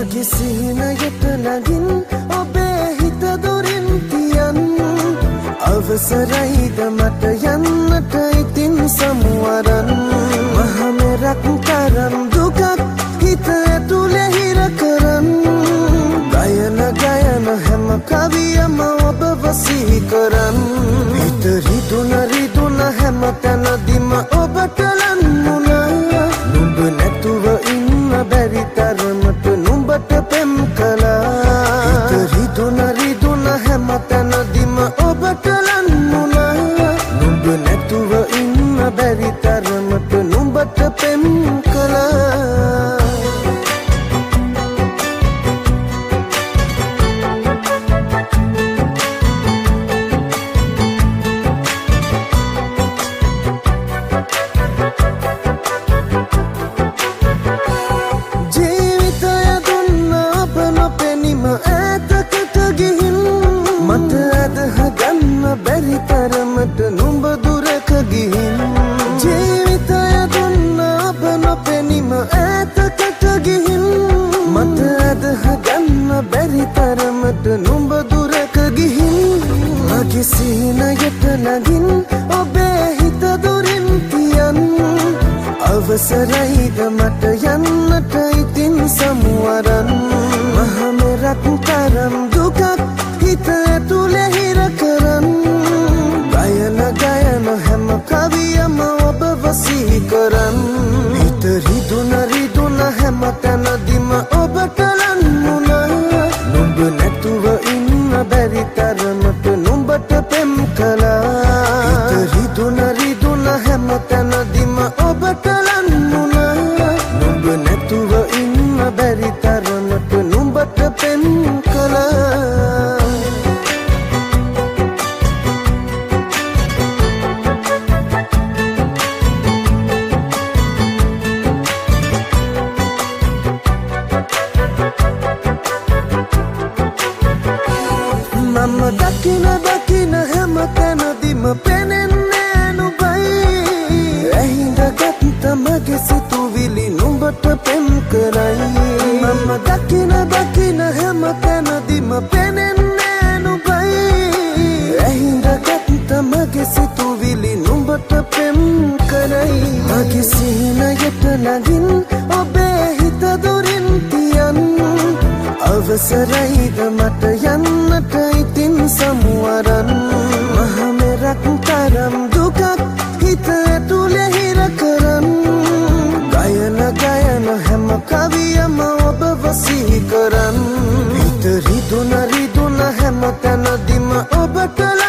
මගේ සිහිනයට නගින් ඔබේ හිත දුරින් තියන් අවසරයිද මට යන්නට ඉතින් සමුවරන් මහමෙරක් තරම් දුකක් හිත ඇතුලේ හිර කරන් ගයන හැම කවියම ඔබ වසී කරන් හිත රිදුන හැම තැනදීම ඔබට ලන්නුනා නුඹ නැතුව ඉන්න බැරි තරමට නුඹට පෙම් කළා හිත රිදුන හැම තැනදීම ඔබට ලන්නුනා නුඹ නැතුව ඉන්න බැරි තරමට නුඹට පෙම් කළා මට අදහගන්න බැරි තරමට නුඹ දුරක ගිහින් ජීවිතය දුන්න අප නොපෙනීම ඈතකට ගිහින් මට අදහගන්න බැරි තරමට නුඹ දුරක ගිහින් මගේ සිහිනයට නගින් ඔබේ හිත දුරින් තියන් අවසරයිද මට යන්නට ඉතින් සමුවරන් මහමෙරක් තරම් දුකක් හිත ඇතුලේ හිර කරන් ගයන හැම කවියම ඔබ වසී කරන් හිත රිදුන හැම තැනදීම ඔබට ලන්නුනා නුඹ නැතුව ඉන්න බැරි තරමට නුඹට පෙම් කළා හිත රිදුන හැම තැනදීම ඔබට ලන්නුනා නුඹ නැතුව ඉන්න බැරි තරමට නුඹට පෙම් කළා මම දකින හැම තැනදීම පෙනෙන්නේ නුඹයි ඇහිඳගත් මගේ සිතුවිලි නුඹට පෙම් කරයි මම දකින හැම තැනදීම පෙනෙන්නේ නුඹයි ඇහිඳගත් මගේ සිතුවිලි නුඹට පෙම් කරයි මගේ සිහිනයට නගින් ඔබේ හිත දුරින් තියන් අවසරයිද මට යන්නට ඉතින් සමුවරන් මහමෙරක් තරම් දුකක් හිත ඇතුලේ හිර කරන් ගයන හැම කවියම ඔබ වසී කරන් හිත රිදුන හැම තැනදීම ඔබට